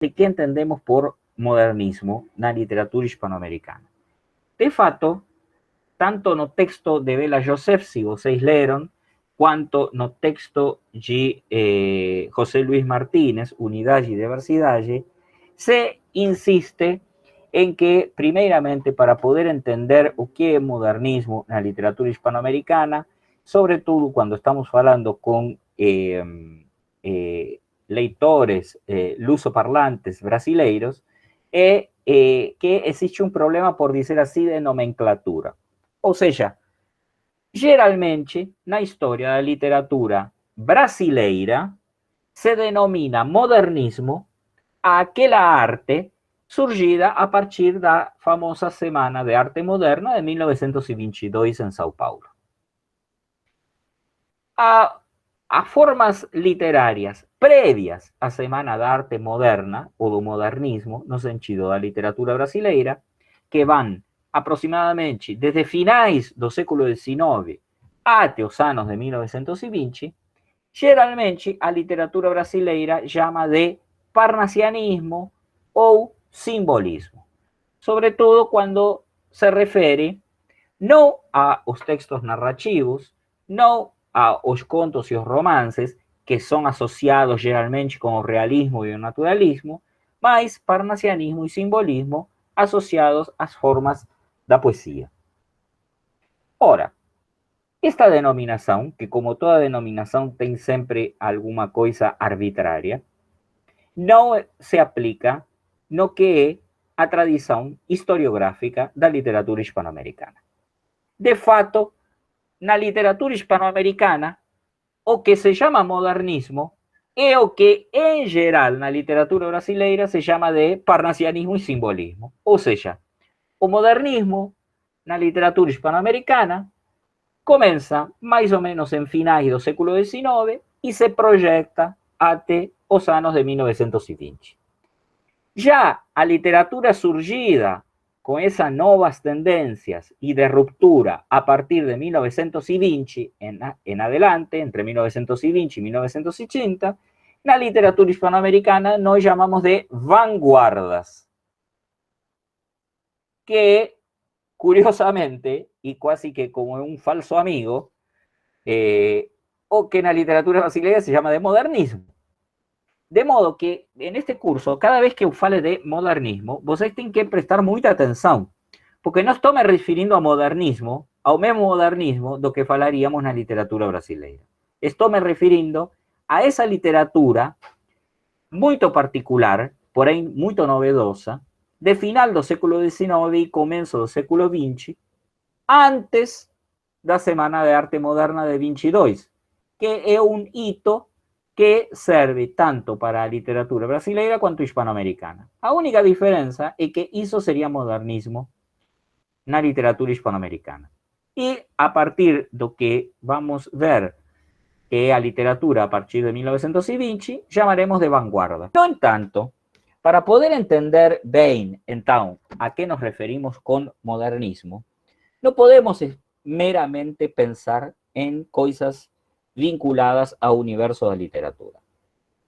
de qué entendemos por modernismo na literatura hispanoamericana. De fato, tanto no texto de Bela Joseph, si vocês leram, quanto no texto de José Luis Martínez, Unidade y Diversidade, se insiste en que, primeiramente, para poder entender o que é modernismo na literatura hispanoamericana, sobretudo quando estamos falando com leitores lusoparlantes brasileiros, é que existe um problema, por dizer assim, de nomenclatura. Ou seja, geralmente, na história da literatura brasileira, se denomina modernismo aquela arte surgida a partir da famosa Semana de Arte Moderna de 1922 em São Paulo. A formas literárias prévias à Semana da Arte Moderna, ou do modernismo, no sentido da literatura brasileira, que van aproximadamente desde finais do século XIX até os anos de 1920, geralmente a literatura brasileira chama de parnasianismo ou simbolismo, sobretudo quando se refere não aos textos narrativos, não aos contos e os romances, que são associados geralmente com o realismo e o naturalismo, mas parnasianismo e simbolismo associados às formas da poesia. Ora, esta denominação, que como toda denominação tem sempre alguma coisa arbitrária, não se aplica no que é a tradição historiográfica da literatura hispanoamericana. De fato, na literatura hispanoamericana, o que se chama modernismo é o que, em geral, na literatura brasileira se chama de parnasianismo e simbolismo. Ou seja, o modernismo na literatura hispanoamericana começa mais ou menos em finais do século XIX e se projeta até os anos de 1920. Já a literatura surgida com essas novas tendências e de ruptura a partir de 1920 en adelante, entre 1920 e 1980, na literatura hispanoamericana nós chamamos de vanguardas, que curiosamente, y casi que como un falso amigo, o que en la literatura brasileña se llama de modernismo. De modo que, en este curso, cada vez que eu fale de modernismo, vocês têm que prestar muita atenção, porque não estou me referindo a modernismo, ao mesmo modernismo do que falaríamos na literatura brasileira. Estou me referindo a essa literatura muito particular, porém muito novedosa, de final do século XIX e começo do século XX, antes da Semana de Arte Moderna de 22, que é um hito que serve tanto para a literatura brasileira quanto hispanoamericana. A única diferença é que isso seria modernismo na literatura hispanoamericana. E a partir do que vamos ver que é a literatura a partir de 1920, chamaremos de vanguarda. No entanto, para poder entender bem, então, a que nos referimos com modernismo, não podemos meramente pensar em coisas vinculadas ao universo da literatura.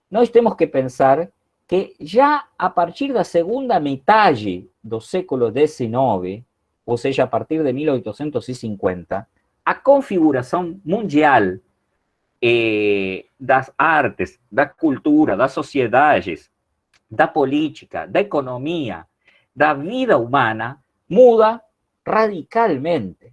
Nós temos que pensar que já a partir da segunda metade do século XIX, ou seja, a partir de 1850, a configuração mundial das artes, da cultura, das sociedades, da política, da economia, da vida humana, muda radicalmente.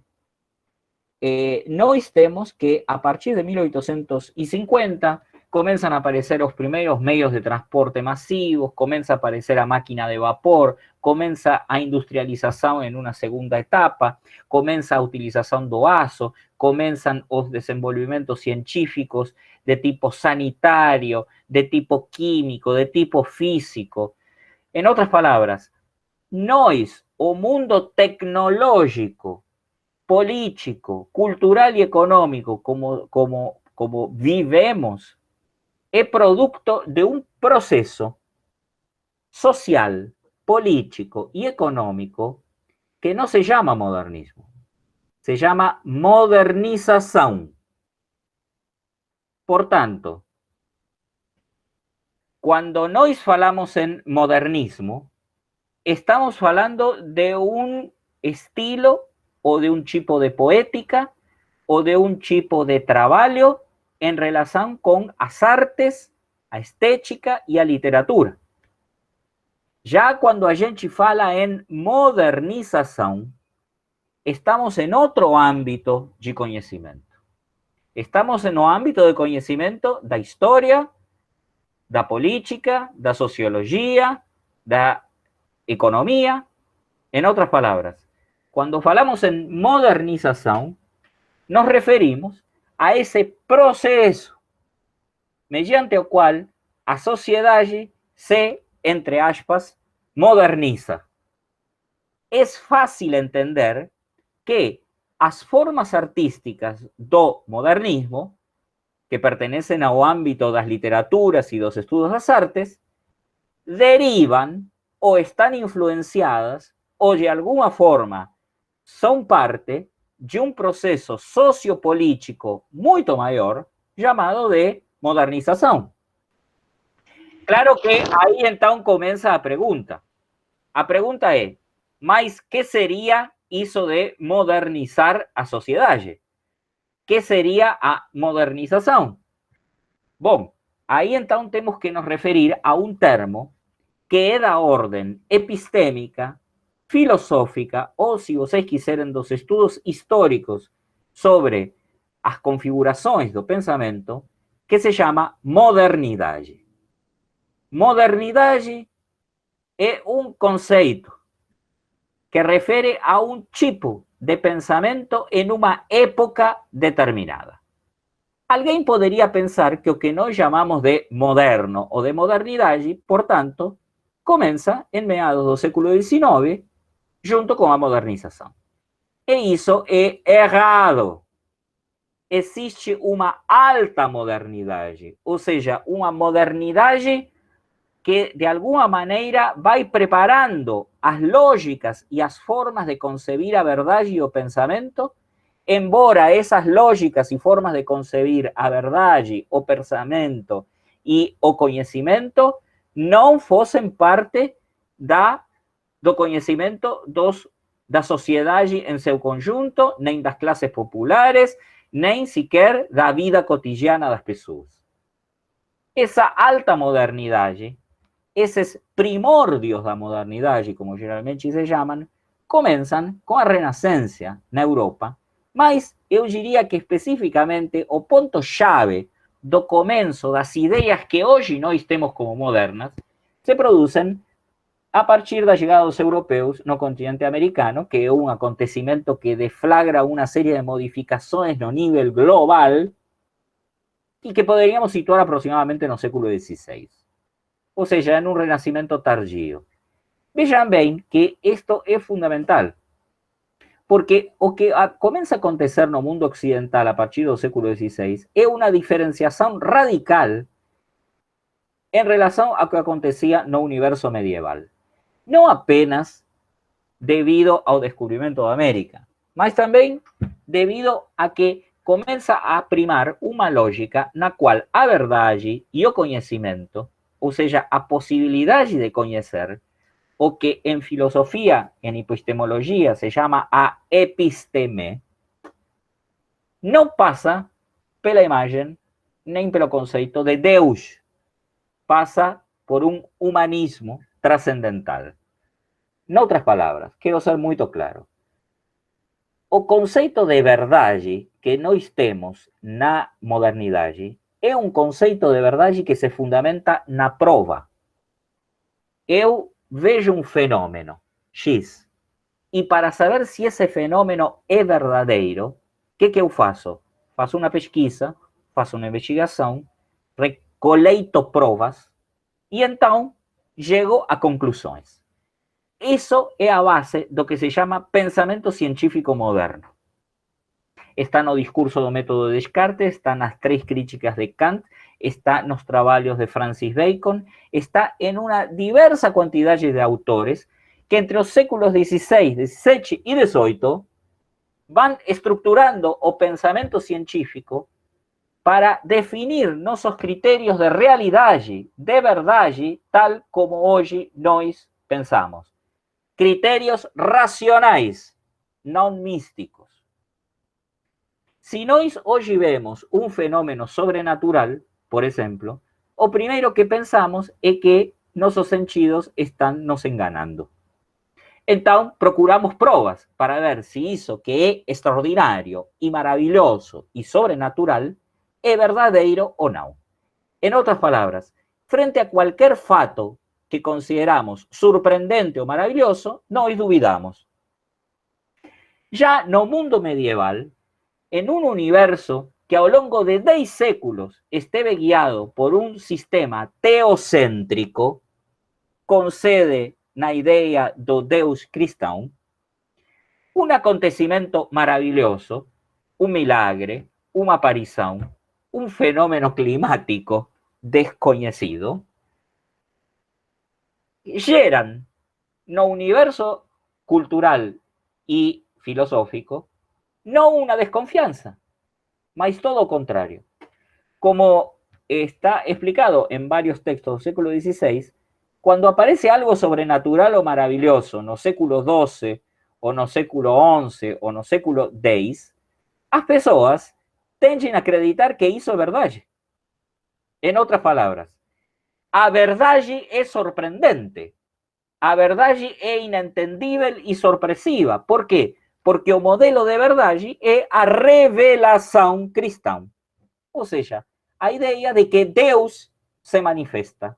Nós temos que, a partir de 1850, começam a aparecer os primeiros meios de transporte massivos, começa a aparecer a máquina de vapor, começa a industrialização em uma segunda etapa, começa a utilização do aço, começam os desenvolvimentos científicos de tipo sanitário, de tipo químico, de tipo físico. Em outras palavras, nós, o mundo tecnológico, político, cultural y económico como vivemos, es producto de un proceso social, político y económico que no se llama modernismo, se llama modernización. Por tanto, Cuando nós falamos en modernismo, estamos hablando de un estilo o de un tipo de poética o de un tipo de trabalho en relación con as artes, a estética y a literatura. Ya cuando a gente fala en modernización, estamos en otro ámbito de conhecimento. Estamos en el ámbito de conhecimento da historia, da política, da sociología, da economía. En otras palabras, cuando falamos en modernización, nos referimos a ese proceso mediante el cual a sociedade se, entre aspas, moderniza. Es fácil entender que as formas artísticas do modernismo, que pertenecen ao ámbito das literaturas y dos estudos das artes, derivan o están influenciadas o de alguna forma son parte de un proceso sociopolítico muito maior llamado de modernización. Claro que aí então começa a pergunta. A pergunta é, mas que seria isso de modernizar a sociedade? Que seria a modernização? Bom, aí então temos que nos referir a um termo que é da ordem epistémica, filosófica, ou, se vocês quiserem, dos estudos históricos sobre as configurações do pensamento, que se chama modernidade. Modernidade é um conceito que refere a um tipo de pensamento em uma época determinada. Alguém poderia pensar que o que nós chamamos de moderno ou de modernidade, portanto, começa em meados do século XIX, junto com a modernização. E isso é errado. Existe uma alta modernidade, ou seja, uma modernidade que de alguma maneira vai preparando as lógicas e as formas de concebir a verdade e o pensamento, embora essas lógicas e formas de concebir a verdade, o pensamento e o conhecimento não fossem parte do conhecimento da sociedade em seu conjunto, nem das classes populares, nem sequer da vida cotidiana das pessoas. Essa alta modernidade, esses primórdios da modernidade, como geralmente se chamam, começam com a Renascença na Europa, mas eu diria que especificamente o ponto-chave do começo das ideias que hoje nós temos como modernas se produzem a partir da chegada dos europeus no continente americano, que é um acontecimento que deflagra uma série de modificações no nível global e que poderíamos situar aproximadamente no século XVI. Ou seja, em um renascimento tardio. Vejam bem que isto é fundamental, porque o que começa a acontecer no mundo occidental a partir do século XVI é uma diferenciação radical em relação ao que acontecia no universo medieval. Não apenas devido ao descobrimento da América, mas também devido a que começa a primar uma lógica na qual a verdade e o conhecimento, ou seja, a possibilidade de conhecer, o que en filosofía, en epistemología se llama a episteme, no pasa pela imagen nem pelo conceito de Deus, pasa por un humanismo trascendental. En outras palavras, quero ser muito claro. O conceito de verdade que nós temos na modernidade é um conceito de verdade que se fundamenta na prova. Eu vejo um fenômeno X e para saber se esse fenômeno é verdadeiro, o que eu faço? Faço uma pesquisa, faço uma investigação, coleto provas e então chego a conclusões. Isso é a base do que se chama pensamento científico moderno. Está no discurso do método de Descartes, está nas 3 críticas de Kant, está nos trabalhos de Francis Bacon, está en una diversa cantidad de autores que entre los séculos XVI, XVII y XVIII van estructurando o pensamento científico para definir nossos criterios de realidade, de verdade, tal como hoje nós pensamos. Criterios racionais, não místicos. Se nós hoje vemos um fenômeno sobrenatural, por exemplo, o primeiro que pensamos é que nossos sentidos estão nos enganando. Então, procuramos provas para ver se isso que é extraordinário e maravilhoso e sobrenatural é verdadeiro ou não. En otras palabras, frente a cualquier fato que consideramos sorprendente o maravilloso, nós duvidamos. Ya no mundo medieval, en un universo que a lo largo de 10 séculos esteve guiado por un sistema teocéntrico, con sede na idea do Deus cristão, un acontecimiento maravilloso, un milagre, una aparición, un fenómeno climático desconocido, geran no universo cultural y filosófico no una desconfianza, mas todo contrario. Como está explicado en varios textos del século XVI, cuando aparece algo sobrenatural o maravilloso no século XII, o no século XI, o no século X, as pessoas tendem a acreditar que isso é verdade. En otras palabras, a verdade é sorprendente. A verdade é inentendível e sorpresiva. Por quê? Porque o modelo de verdade é a revelação cristã. Ou seja, a ideia de que Deus se manifesta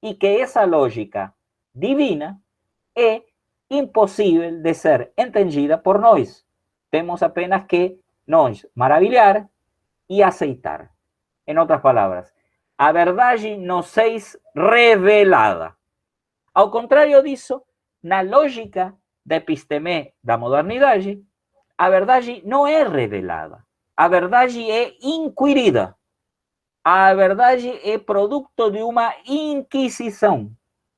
e que essa lógica divina é impossível de ser entendida por nós. Temos apenas que nos maravilhar e aceitar. En otras palabras, a verdade nos é revelada. Ao contrário disso, na lógica da epistemé da modernidade, a verdade não é revelada. A verdade é inquirida. A verdade é produto de uma inquisição.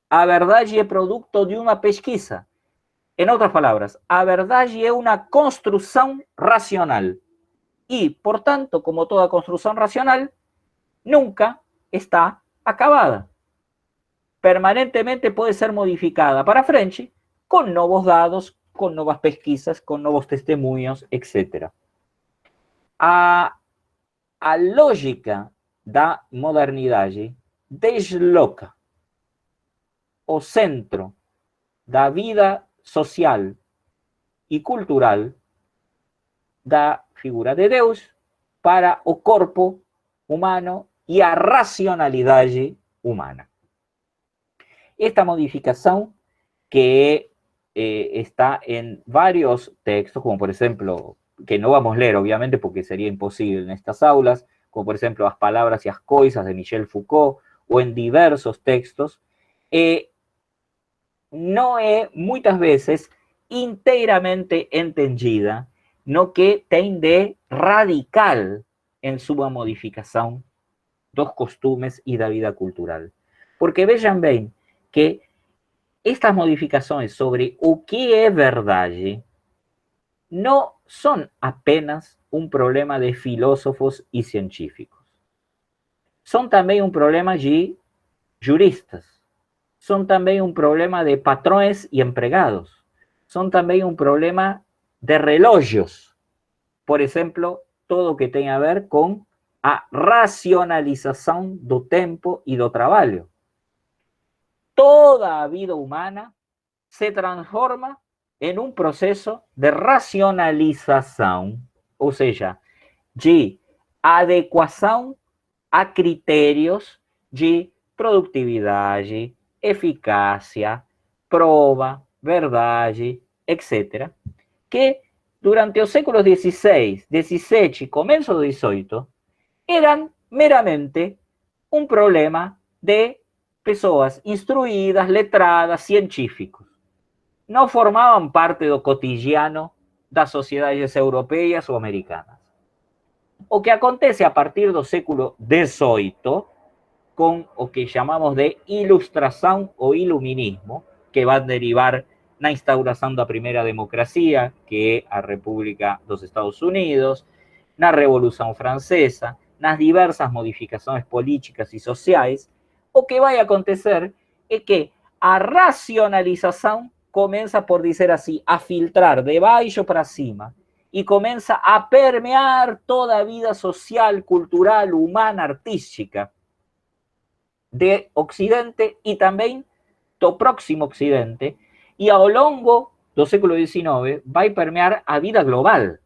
A verdade é produto de uma pesquisa. En otras palabras, a verdade é uma construção racional. Y, por tanto, como toda construcción racional, nunca está acabada. Permanentemente puede ser modificada para frente con nuevos dados, con nuevas pesquisas, con nuevos testemunhos, etc. A lógica da modernidade desloca o centro da vida social e cultural da figura de Deus para o corpo humano e a racionalidade humana. Esta modificação que está en varios textos, como por ejemplo, que no vamos a leer obviamente porque sería imposible en estas aulas, como por ejemplo Las palabras y las coisas de Michel Foucault, o en diversos textos, no es muchas veces inteiramente entendida no que tem de radical en su modificación dos costumes y da vida cultural. Porque vean bien que estas modificações sobre o que é verdade não são apenas um problema de filósofos e científicos. São também um problema de juristas. São também um problema de patrões e empregados. São também um problema de relógios. Por exemplo, todo o que tem a ver com a racionalização do tempo e do trabalho. Toda a vida humana se transforma en un proceso de racionalización, o sea, de adecuación a criterios de productividad, eficacia, prova, verdade, etc., que durante los séculos XVI, XVII y comienzo do XVIII eran meramente un problema de pessoas instruídas, letradas, científicos. No formaban parte do cotidiano das sociedades europeias ou americanas. O que acontece a partir do século XVIII, com o que chamamos de ilustração ou iluminismo, que vai derivar na instauração da primeira democracia, que é a República dos Estados Unidos, na Revolução Francesa, nas diversas modificações políticas e sociais, o que vai acontecer é que a racionalização começa, por dizer assim, a filtrar de baixo para cima e começa a permear toda a vida social, cultural, humana, artística de Occidente e também do próximo Occidente, e ao longo do século XIX vai permear a vida global.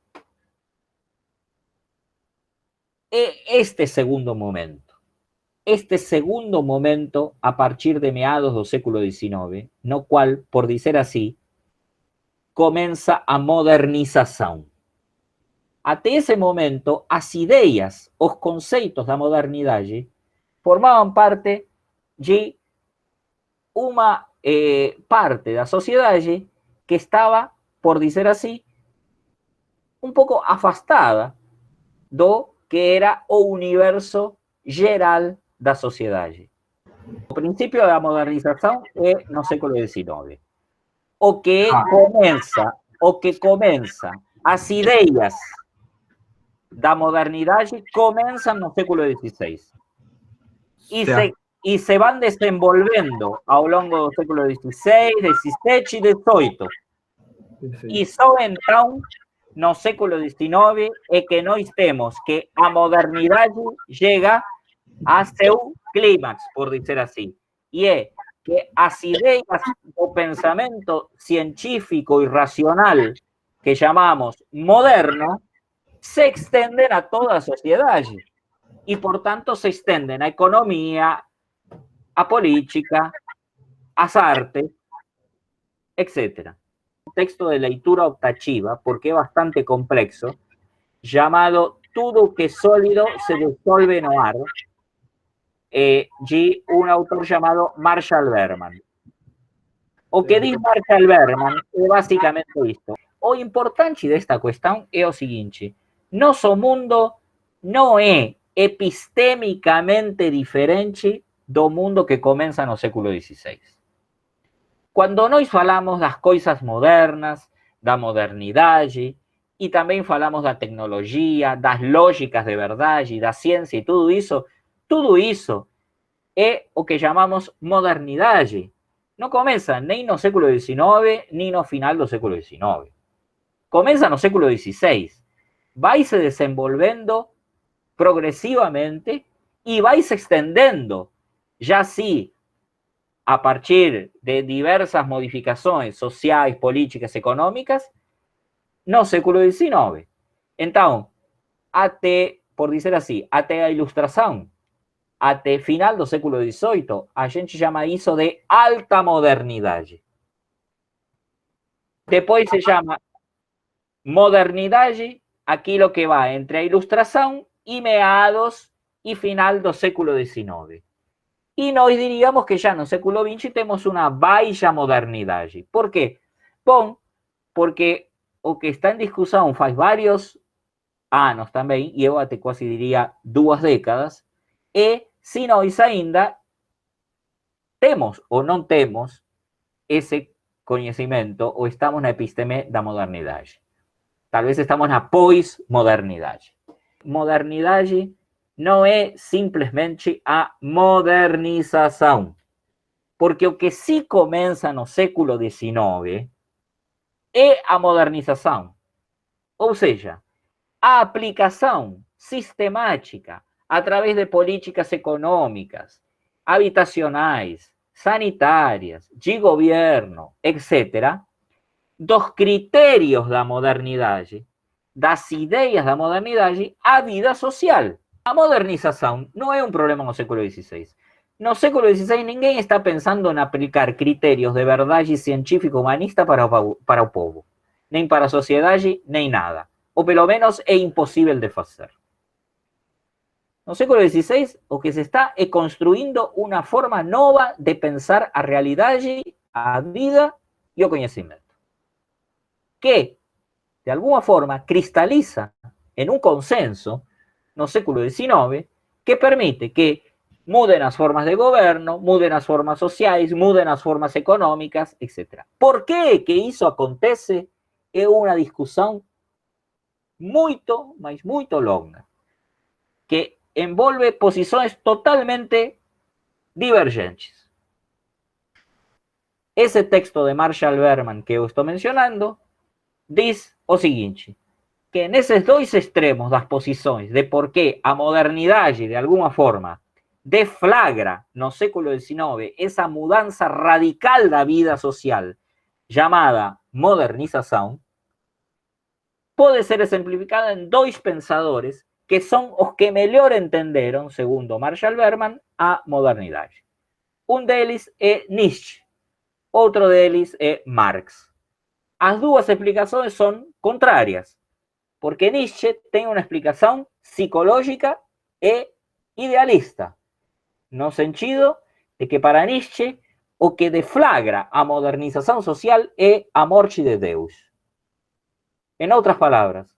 Este segundo momento, a partir de meados do século XIX, no qual, por dizer assim, começa a modernização. Até esse momento, as ideias, os conceitos da modernidade formavam parte de uma parte da sociedade que estava, por dizer assim, um pouco afastada do que era o universo geral da sociedade. O princípio da modernização é no século XIX. O que começa, as ideias da modernidade começam no século XVI e se van desenvolvendo ao longo do século XVI, XVII e XVIII. E só então, no século XIX, é que nós temos que a modernidade chega a seu clímax, por dizer assim. E é que as ideias do pensamento científico e racional, que chamamos moderno, se extenden a toda a sociedade. E, portanto, se estenden à economia, à política, às artes, etc. Un texto de leitura optativa, porque es bastante complejo, llamado Tudo que sólido se dissolve no ar, de un autor llamado Marshall Berman. O que diz Marshall Berman é basicamente isto. O importante desta questão é o seguinte: nosso mundo não é epistemicamente diferente do mundo que começa no século XVI. Quando nós falamos das coisas modernas, da modernidade, e também falamos da tecnologia, das lógicas de verdade, da ciência e tudo isso é o que chamamos modernidade. Não começa nem no século XIX, nem no final do século XIX. Começa no século XVI. Vai se desenvolvendo progressivamente e vai se estendendo, já sim, a partir de diversas modificações sociais, políticas, econômicas, no século XIX. Então, até, por dizer assim, até a Ilustração, até final do século XVIII, a gente chama isso de alta modernidade. Depois se chama modernidade aquilo que vai entre a Ilustração e meados e final do século XIX. E nós diríamos que já no século XX temos uma baixa modernidade. Por quê? Bom, porque o que está em discussão faz vários anos também, e eu até quase diria 2 décadas, é se nós ainda temos ou não temos esse conhecimento ou estamos na episteme da modernidade. Talvez estamos na pós-modernidade. Modernidade não é simplesmente a modernização, porque o que se começa no século XIX é a modernização, ou seja, a aplicação sistemática através de políticas econômicas, habitacionais, sanitárias, de governo, etc., dos critérios da modernidade, das ideias da modernidade à vida social. A modernização não é um problema no século XVI. No século XVI ninguém está pensando em aplicar critérios de verdade científico-humanista para o povo, nem para a sociedade, nem nada. Ou pelo menos é impossível de fazer. No século XVI, o que se está é construindo uma forma nova de pensar a realidade, a vida e o conhecimento, que, de alguma forma, cristaliza em um consenso no século XIX que permite que mudem as formas de governo, mudem as formas sociais, mudem as formas econômicas, etc. Por que isso acontece? É uma discussão muito, mas muito longa, que envolve posições totalmente divergentes. Esse texto de Marshall Berman que eu estou mencionando diz o seguinte, que nesses dois extremos das posições de por que a modernidade, de alguma forma, deflagra no século XIX essa mudança radical da vida social chamada modernização, pode ser exemplificada em dois pensadores que são os que melhor entenderam, segundo Marshall Berman, a modernidade. Um deles é Nietzsche, outro deles é Marx. As duas explicações são contrárias, porque Nietzsche tem uma explicação psicológica e idealista, no sentido de que para Nietzsche o que deflagra a modernização social é a morte de Deus. Em outras palavras,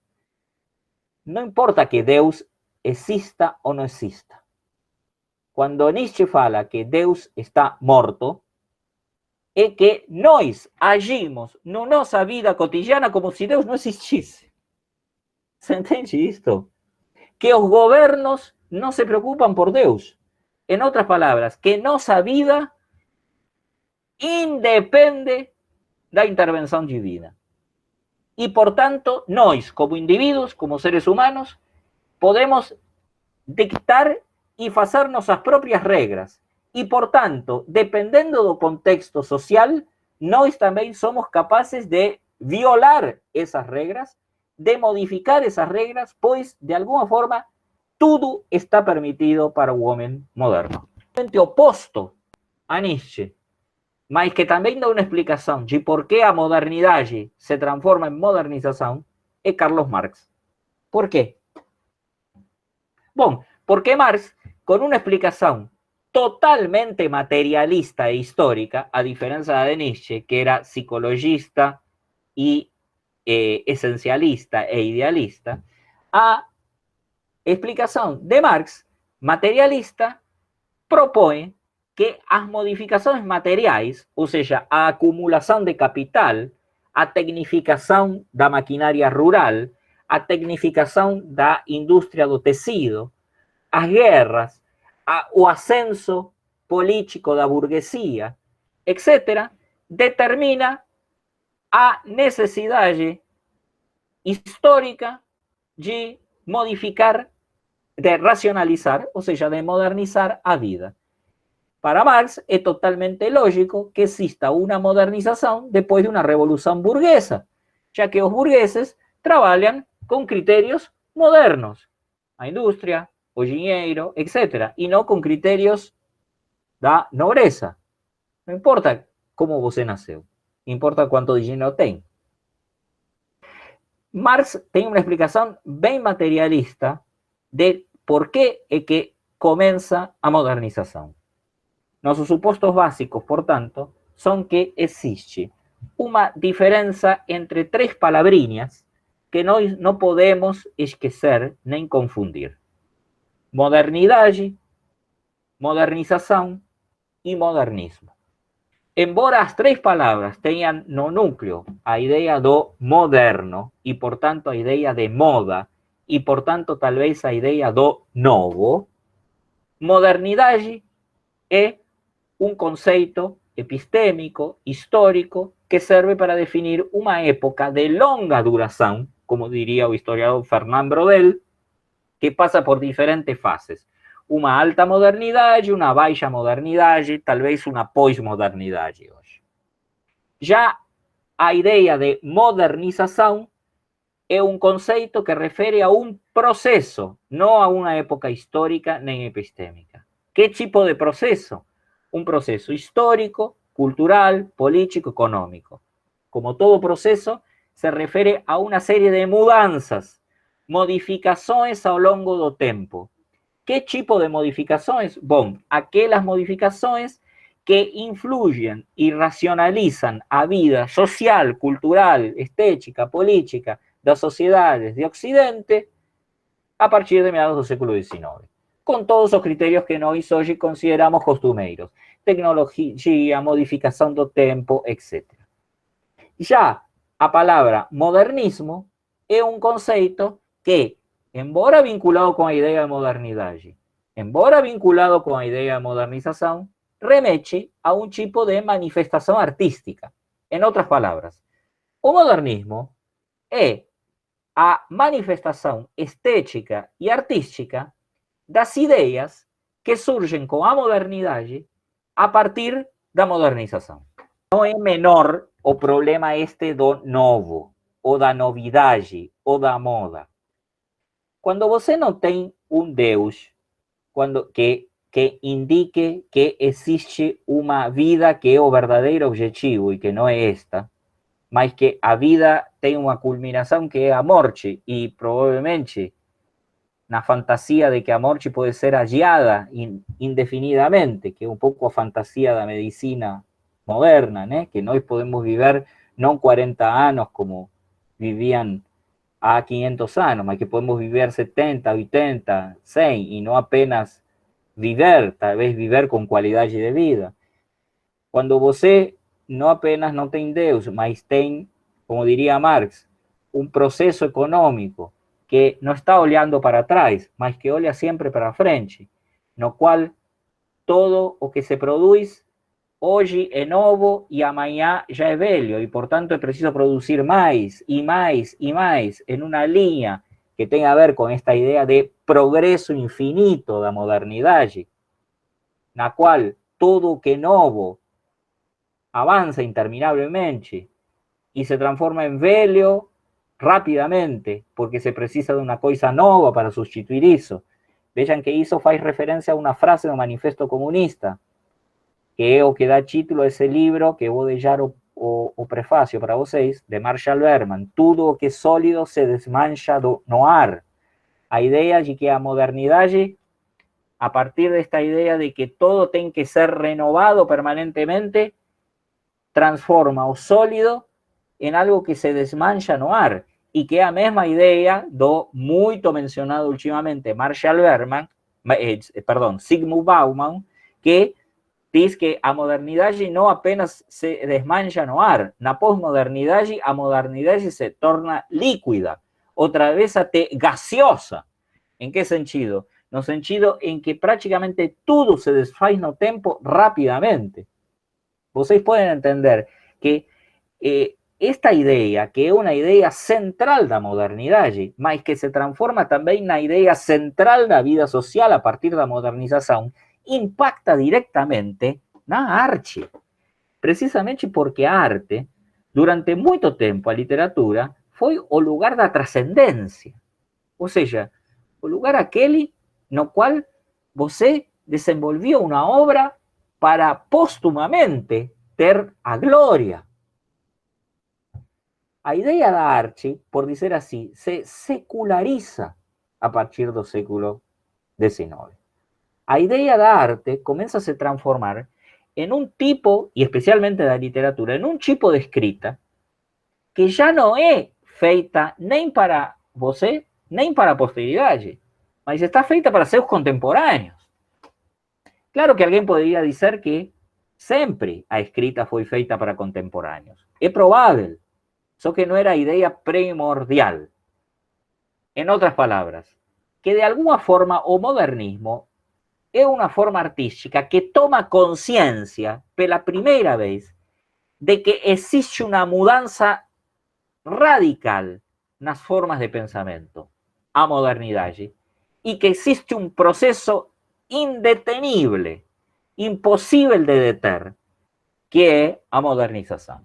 não importa que Deus exista ou não exista. Quando Nietzsche fala que Deus está morto, é que nós agimos na nossa vida cotidiana como se Deus não existisse. Você entende isto? Que os governos não se preocupam por Deus. Em outras palavras, que nossa vida independe da intervenção divina. E, portanto, nós, como indivíduos, como seres humanos, podemos dictar e fazer nossas próprias regras. E, portanto, dependendo do contexto social, nós também somos capazes de violar essas regras, de modificar essas regras, pois, de alguma forma, tudo está permitido para o homem moderno. Oposto a Nietzsche, mas que também dá uma explicação de por que a modernidade se transforma em modernização, é Carlos Marx. Por quê? Bom, porque Marx, com uma explicação totalmente materialista e histórica, a diferença de Nietzsche, que era psicologista e esencialista e idealista, a explicação de Marx, materialista, propõe que as modificações materiais, ou seja, a acumulação de capital, a tecnificação da maquinária rural, a tecnificação da indústria do tecido, as guerras, o ascenso político da burguesia, etc., determina a necessidade histórica de modificar, de racionalizar, ou seja, de modernizar a vida. Para Marx é totalmente lógico que exista uma modernização depois de uma revolução burguesa, já que os burgueses trabalham com critérios modernos, a indústria, o dinheiro, etc., e não com critérios da nobreza. Não importa como você nasceu, importa quanto dinheiro tem. Marx tem uma explicação bem materialista de por que é que começa a modernização. Nossos supostos básicos, portanto, são que existe uma diferença entre três palavrinhas que nós não podemos esquecer nem confundir: modernidade, modernização e modernismo. Embora as três palavras tenham no núcleo a ideia do moderno e, portanto, a ideia de moda e, portanto, talvez a ideia do novo, modernidade é um conceito epistémico, histórico, que serve para definir uma época de longa duração, como diria o historiador Fernand Braudel, que passa por diferentes fases. Uma alta modernidade, uma baixa modernidade, talvez uma pós-modernidade hoje. Já a ideia de modernização é um conceito que refere a um processo, não a uma época histórica nem epistêmica. Que tipo de processo? Un proceso histórico, cultural, político, económico. Como todo proceso, se refiere a una serie de mudanças, modificações ao longo do tempo. Que tipo de modificações? Bom, aquelas modificações que influyen y racionalizan a vida social, cultural, estética, política das sociedades de Occidente a partir de meados do século XIX. Com todos os critérios que nós hoje consideramos costumeiros. Tecnologia, modificação do tempo, etc. Já a palavra modernismo é um conceito que embora vinculado com a ideia de modernidade, embora vinculado com a ideia de modernização, remete a um tipo de manifestação artística. Em outras palavras, o modernismo é a manifestação estética e artística das ideias que surgem com a modernidade a partir da modernização. Não é menor o problema este do novo, ou da novidade, ou da moda. Quando você não tem um Deus que indique que existe uma vida que é o verdadeiro objetivo e que não é esta, mas que a vida tem uma culminação que é a morte, e provavelmente na fantasia de que a morte pode ser adiada indefinidamente, que é um pouco a fantasia da medicina moderna, né? Que nós podemos viver não 40 anos como viviam há 500 anos, mas que podemos viver 70, 80, 100, e não apenas viver, talvez viver com qualidade de vida. Quando você não apenas não tem Deus, mas tem, como diria Marx, um processo econômico que não está olhando para trás, mas que olha sempre para frente, no qual todo o que se produz hoje é novo e amanhã já é velho, e portanto é preciso produzir mais e mais e mais em uma linha que tem a ver com esta ideia de progresso infinito da modernidade, na qual todo o que é novo avanza interminablemente y se transforma en velho rápidamente, porque se precisa de una cosa nova para sustituir isso. Vean que isso faz referencia a una frase do Manifesto Comunista, que é o que dá título a ese libro que vou deixar o prefácio para vocês, de Marshall Berman. Tudo o que é sólido se desmancha no ar. A ideia de que a modernidade, a partir desta ideia de que todo tem que ser renovado permanentemente, transforma o sólido en algo que se desmancha no ar, y que é a mesma ideia do muito mencionado últimamente Marshall Berman, Zygmunt Bauman, que diz que a modernidade não apenas se desmancha no ar, na pós-modernidade a modernidade se torna líquida, outra vez até gaseosa. ¿En qué sentido? No sentido en que prácticamente tudo se desfaz no tempo rapidamente. Vocês podem entender que esta ideia, que é uma ideia central da modernidade, mas que se transforma também na ideia central da vida social a partir da modernização, impacta diretamente na arte. Precisamente porque a arte, durante muito tempo, a literatura, foi o lugar da transcendência. Ou seja, o lugar aquele no qual você desenvolvia uma obra para póstumamente ter a glória. A ideia da arte, por dizer assim, se seculariza a partir do século XIX. A ideia da arte começa a se transformar em um tipo, e especialmente da literatura, em um tipo de escrita que já não é feita nem para você, nem para a posteridade, mas está feita para seus contemporâneos. Claro que alguém poderia dizer que sempre a escrita foi feita para contemporâneos. É provável. Só que no era idea primordial. En otras palabras, que de alguna forma o modernismo es una forma artística que toma conciencia pela primera vez de que existe una mudanza radical nas formas de pensamento, a modernidade, y que existe un proceso indetenible, imposible de deter, que é a modernização.